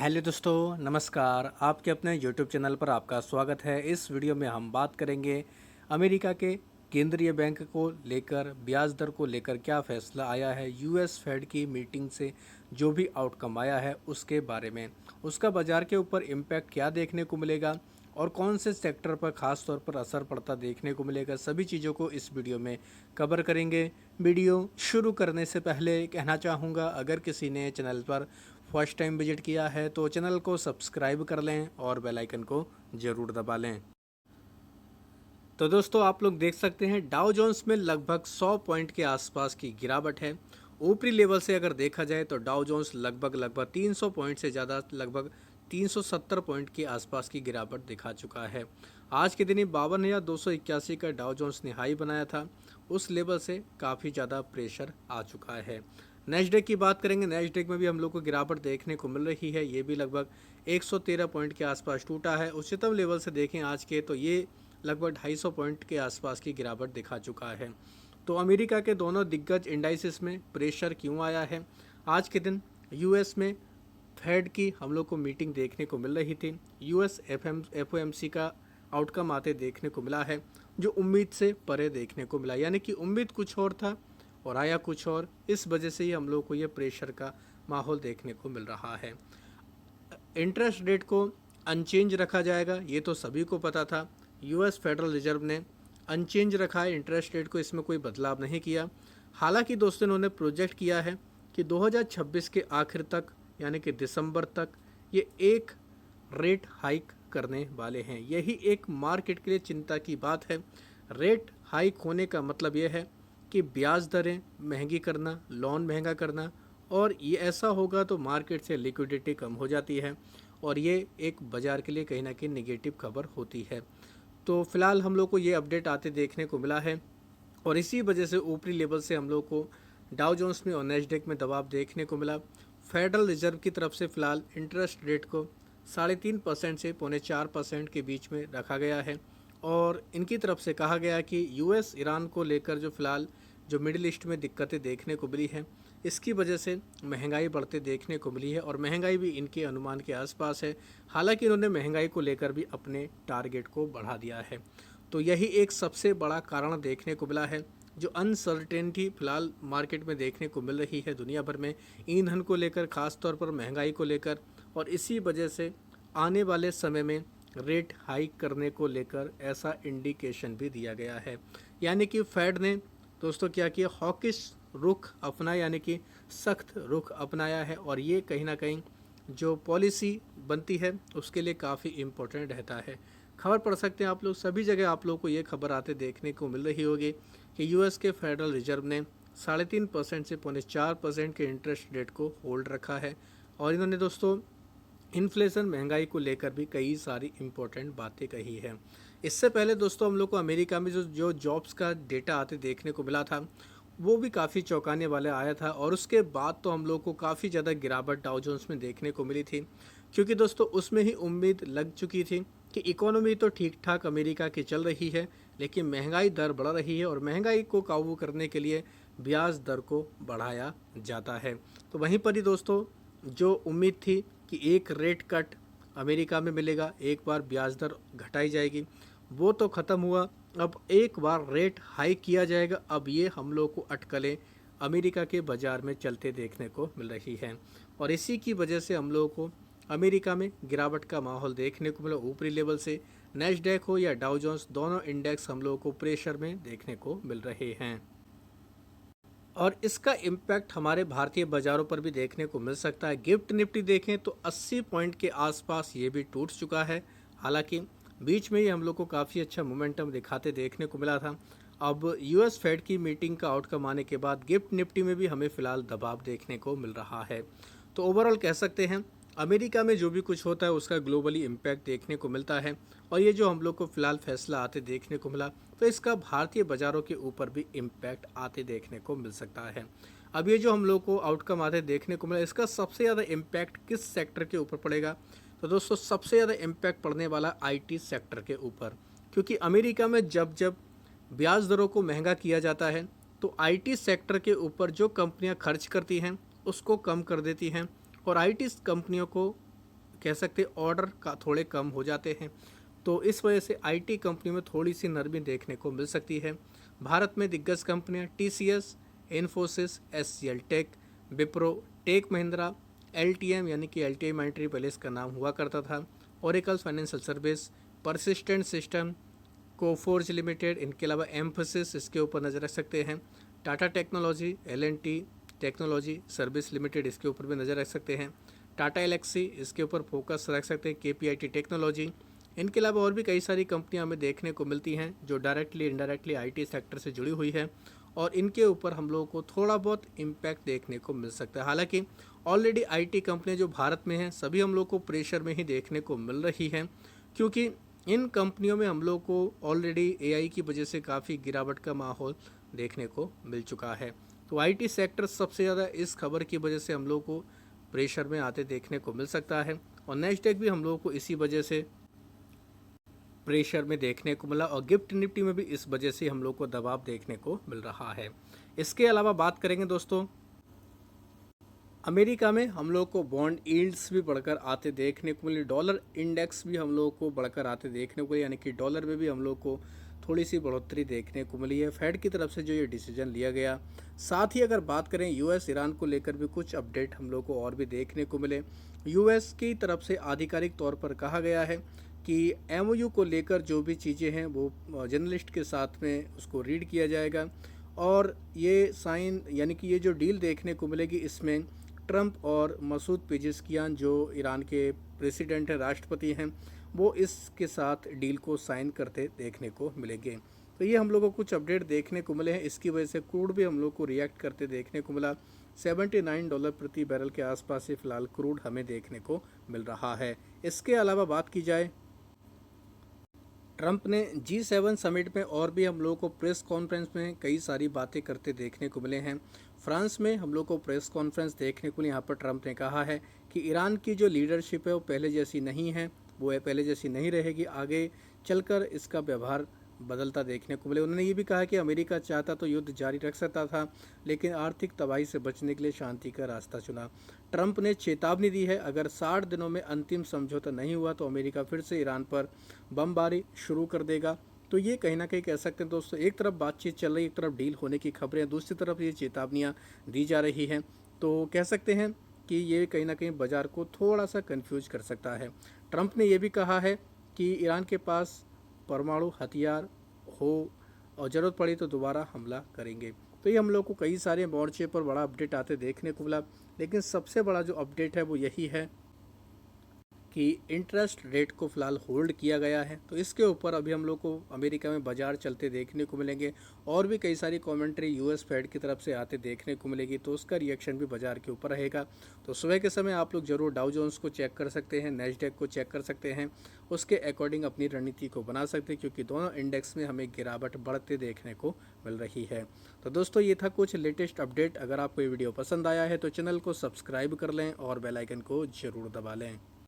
Hello दोस्तों, नमस्कार। आपके अपने यूट्यूब चैनल पर आपका स्वागत है। इस वीडियो में हम बात करेंगे अमेरिका के केंद्रीय बैंक को लेकर, ब्याज दर को लेकर क्या फैसला आया है, यूएस फेड की मीटिंग से जो भी आउटकम आया है उसके बारे में, उसका बाज़ार के ऊपर इम्पैक्ट क्या देखने को मिलेगा और कौन से सेक्टर पर ख़ास तौर पर असर पड़ता देखने को मिलेगा। सभी चीज़ों को इस वीडियो में कवर करेंगे। वीडियो शुरू करने से पहले कहना चाहूँगा, अगर किसी ने चैनल पर फर्स्ट टाइम विजिट किया है तो चैनल को सब्सक्राइब कर लें और बेल आइकन को ज़रूर दबा लें। तो दोस्तों, आप लोग देख सकते हैं डाउ जोन्स में लगभग 100 पॉइंट के आसपास की गिरावट है। ऊपरी लेवल से अगर देखा जाए तो डाउ जोन्स लगभग 300 पॉइंट से ज़्यादा, लगभग 370 पॉइंट के आसपास की गिरावट दिखा चुका है। आज के दिन ही 5281 का डाउ जोन्स ने हाई बनाया था। उस लेवल से काफ़ी ज़्यादा प्रेशर आ चुका है। नेस्डेक की बात करेंगे, नेस्डेक में भी हम लोग को गिरावट देखने को मिल रही है। ये भी लगभग 113 पॉइंट के आसपास टूटा है। उच्चतम लेवल से देखें आज के तो ये लगभग 250 पॉइंट के आसपास की गिरावट दिखा चुका है। तो अमेरिका के दोनों दिग्गज इंडाइसिस में प्रेशर क्यों आया है? आज के दिन यूएस में फेड की हम लोग को मीटिंग देखने को मिल रही थी। यूएस एफओएमसी का आउटकम आते देखने को मिला है, जो उम्मीद से परे देखने को मिला। यानी कि उम्मीद कुछ और था और आया कुछ और। इस वजह से ही हम लोग को ये प्रेशर का माहौल देखने को मिल रहा है। इंटरेस्ट रेट को अनचेंज रखा जाएगा, ये तो सभी को पता था। यूएस फेडरल रिजर्व ने अनचेंज रखा है इंटरेस्ट रेट को, इसमें कोई बदलाव नहीं किया। हालांकि दोस्तों, इन्होंने प्रोजेक्ट किया है कि 2026 के आखिर तक, यानी कि दिसंबर तक, ये एक रेट हाइक करने वाले हैं। यही एक मार्केट के लिए चिंता की बात है। रेट हाइक होने का मतलब यह है कि ब्याज दरें महंगी करना, लोन महंगा करना, और ये ऐसा होगा तो मार्केट से लिक्विडिटी कम हो जाती है और ये एक बाज़ार के लिए कहीं ना कहीं नेगेटिव खबर होती है। तो फिलहाल हम लोग को ये अपडेट आते देखने को मिला है और इसी वजह से ऊपरी लेवल से हम लोग को डाउ जोन्स में और नेस्डेक में दबाव देखने को मिला। फेडरल रिजर्व की तरफ से फ़िलहाल इंटरेस्ट रेट को 3.5% से 4.25% के बीच में रखा गया है और इनकी तरफ से कहा गया कि यूएस ईरान को लेकर जो फ़िलहाल जो मिडिल ईस्ट में दिक्कतें देखने को मिली हैं, इसकी वजह से महंगाई बढ़ते देखने को मिली है और महंगाई भी इनके अनुमान के आसपास है। हालांकि इन्होंने महंगाई को लेकर भी अपने टारगेट को बढ़ा दिया है। तो यही एक सबसे बड़ा कारण देखने को मिला है। जो अनसर्टेनिटी फिलहाल मार्केट में देखने को मिल रही है दुनिया भर में, ईंधन को लेकर, ख़ास तौर पर महंगाई को लेकर, और इसी वजह से आने वाले समय में रेट हाइक करने को लेकर ऐसा इंडिकेशन भी दिया गया है। यानी कि फेड ने दोस्तों क्या किया, हॉकिश रुख अपना, यानी कि सख्त रुख अपनाया है और ये कहीं ना कहीं जो पॉलिसी बनती है उसके लिए काफ़ी इम्पोर्टेंट रहता है। खबर पढ़ सकते हैं आप लोग, सभी जगह आप लोग को ये खबर आते देखने को मिल रही होगी कि यूएस के फेडरल रिजर्व ने 3.5% से 4.25% के इंटरेस्ट रेट को होल्ड रखा है और इन्होंने दोस्तों इन्फ्लेशन, महंगाई को लेकर भी कई सारी इम्पोर्टेंट बातें कही है। इससे पहले दोस्तों हम लोग को अमेरिका में जो जॉब्स का डेटा आते देखने को मिला था, वो भी काफ़ी चौंकाने वाला आया था और उसके बाद तो हम लोग को काफ़ी ज़्यादा गिरावट डाउ जोन्स में देखने को मिली थी, क्योंकि दोस्तों उसमें ही उम्मीद लग चुकी थी कि इकोनॉमी तो ठीक ठाक अमेरिका की चल रही है, लेकिन महंगाई दर बढ़ रही है और महंगाई को काबू करने के लिए ब्याज दर को बढ़ाया जाता है। तो वहीं पर ही दोस्तों जो उम्मीद थी कि एक रेट कट अमेरिका में मिलेगा, एक बार ब्याज दर घटाई जाएगी, वो तो ख़त्म हुआ। अब एक बार रेट हाई किया जाएगा, अब ये हम लोग को अटकलें अमेरिका के बाज़ार में चलते देखने को मिल रही हैं और इसी की वजह से हम लोगों को अमेरिका में गिरावट का माहौल देखने को मिला। ऊपरी लेवल से नेस्डेक हो या डाउ जोन्स, दोनों इंडेक्स हम लोगों को प्रेशर में देखने को मिल रहे हैं और इसका इम्पैक्ट हमारे भारतीय बाज़ारों पर भी देखने को मिल सकता है। गिफ्ट निफ्टी देखें तो 80 पॉइंट के आसपास ये भी टूट चुका है। हालांकि बीच में ही हम लोग को काफ़ी अच्छा मोमेंटम दिखाते देखने को मिला था। अब यूएस फेड की मीटिंग का आउटकम आने के बाद गिफ्ट निफ्टी में भी हमें फ़िलहाल दबाव देखने को मिल रहा है। तो ओवरऑल कह सकते हैं अमेरिका में जो भी कुछ होता है उसका ग्लोबली इम्पैक्ट देखने को मिलता है और ये जो हम लोग को फ़िलहाल फैसला आते देखने को मिला, तो इसका भारतीय बाज़ारों के ऊपर भी इम्पैक्ट आते देखने को मिल सकता है। अब ये जो हम लोग को आउटकम आते देखने को मिला, इसका सबसे ज़्यादा इम्पैक्ट किस सेक्टर के ऊपर पड़ेगा? तो दोस्तों सबसे ज़्यादा इम्पैक्ट पड़ने वाला आईटी सेक्टर के ऊपर, क्योंकि अमेरिका में जब जब ब्याज दरों को महंगा किया जाता है तो आईटी सेक्टर के ऊपर जो कंपनियां खर्च करती हैं उसको कम कर देती हैं और आईटी कंपनियों को कह सकते ऑर्डर का थोड़े कम हो जाते हैं। तो इस वजह से आईटी कंपनी में थोड़ी सी नरमी देखने को मिल सकती है। भारत में दिग्गज कंपनियां TCS, Infosys, HCL tech, Wipro, tech Mahindra, LTM यानी कि एलटीआई माइंट्री पहले इसका नाम हुआ करता था, Oracle financial service, persistent system, Coforge limited, इनके अलावा एम्फोसिस इसके ऊपर नज़र रख सकते हैं, Tata technology, L&T technology service limited इसके ऊपर भी नज़र रख सकते हैं, टाटा एलेक्सी इसके ऊपर फोकस रख सकते हैं, केपीआईटी टेक्नोलॉजी। इनके अलावा और भी कई सारी कंपनियां हमें देखने को मिलती हैं जो डायरेक्टली इनडायरेक्टली आईटी सेक्टर से जुड़ी हुई है और इनके ऊपर हम लोगों को थोड़ा बहुत इम्पैक्ट देखने को मिल सकता है। हालांकि ऑलरेडी आईटी कंपनियां जो भारत में हैं सभी हम लोग को प्रेशर में ही देखने को मिल रही हैं, क्योंकि इन कंपनियों में हम लोग को ऑलरेडी एआई की वजह से काफ़ी गिरावट का माहौल देखने को मिल चुका है। तो आईटी सेक्टर सबसे ज़्यादा इस खबर की वजह से हम लोग को प्रेशर में आते देखने को मिल सकता है और नेस्डेक भी हम लोगों को इसी वजह से प्रेशर में देखने को मिला और गिफ्ट निफ्टी में भी इस वजह से हम लोग को दबाव देखने को मिल रहा है। इसके अलावा बात करेंगे दोस्तों, अमेरिका में हम लोग को बॉन्ड यील्ड्स भी बढ़कर आते देखने को मिली, डॉलर इंडेक्स भी हम लोग को बढ़कर आते देखने को मिली, यानी कि डॉलर में भी हम लोग को थोड़ी सी बढ़ोतरी देखने को मिली है फेड की तरफ से जो ये डिसीजन लिया गया। साथ ही अगर बात करें यूएस ईरान को लेकर भी कुछ अपडेट हम लोग को और भी देखने को मिले। यूएस की तरफ से आधिकारिक तौर पर कहा गया है कि एमओयू को लेकर जो भी चीज़ें हैं वो जर्नलिस्ट के साथ में उसको रीड किया जाएगा और ये साइन यानी कि ये जो डील देखने को मिलेगी इसमें ट्रंप और मसूद पेजेस्कियान जो ईरान के प्रेसिडेंट हैं, राष्ट्रपति हैं, वो इसके साथ डील को साइन करते देखने को मिलेंगे। तो ये हम लोगों को कुछ अपडेट देखने को मिले हैं। इसकी वजह से क्रूड भी हम लोग को रिएक्ट करते देखने को मिला। $79 प्रति बैरल के आसपास से फिलहाल क्रूड हमें देखने को मिल रहा है। इसके अलावा बात की जाए, ट्रंप ने G7 समिट में और भी हम लोगों को प्रेस कॉन्फ्रेंस में कई सारी बातें करते देखने को मिले हैं। फ्रांस में हम लोग को प्रेस कॉन्फ्रेंस देखने को यहाँ पर ट्रंप ने कहा है कि ईरान की जो लीडरशिप है वो पहले जैसी नहीं है, वो पहले जैसी नहीं रहेगी, आगे चलकर इसका व्यवहार बदलता देखने को मिले। उन्होंने ये भी कहा कि अमेरिका चाहता तो युद्ध जारी रख सकता था, लेकिन आर्थिक तबाही से बचने के लिए शांति का रास्ता चुना। ट्रंप ने चेतावनी दी है, अगर 60 दिनों में अंतिम समझौता नहीं हुआ तो अमेरिका फिर से ईरान पर बमबारी शुरू कर देगा। तो ये कहीं ना कहीं कह सकते हैं दोस्तों, एक तरफ बातचीत चल रही है, एक तरफ डील होने की खबरें, दूसरी तरफ ये चेतावनियाँ दी जा रही हैं। तो कह सकते हैं कि ये कहीं ना कहीं बाजार को थोड़ा सा कन्फ्यूज कर सकता है। ट्रंप ने यह भी कहा है कि ईरान के पास परमाणु हथियार हो और ज़रूरत पड़ी तो दोबारा हमला करेंगे। तो ये हम लोग को कई सारे मोर्चे पर बड़ा अपडेट आते देखने को मिला, लेकिन सबसे बड़ा जो अपडेट है वो यही है कि इंटरेस्ट रेट को फ़िलहाल होल्ड किया गया है। तो इसके ऊपर अभी हम लोग को अमेरिका में बाजार चलते देखने को मिलेंगे और भी कई सारी कमेंट्री यूएस फेड की तरफ से आते देखने को मिलेगी, तो उसका रिएक्शन भी बाजार के ऊपर रहेगा। तो सुबह के समय आप लोग ज़रूर डाउ जोन्स को चेक कर सकते हैं, नेस्डेक को चेक कर सकते हैं, उसके अकॉर्डिंग अपनी रणनीति को बना सकते हैं, क्योंकि दोनों इंडेक्स में हमें गिरावट बढ़ते देखने को मिल रही है। तो दोस्तों ये था कुछ लेटेस्ट अपडेट। अगर आपको ये वीडियो पसंद आया है तो चैनल को सब्सक्राइब कर लें और बेल आइकन को ज़रूर दबा लें।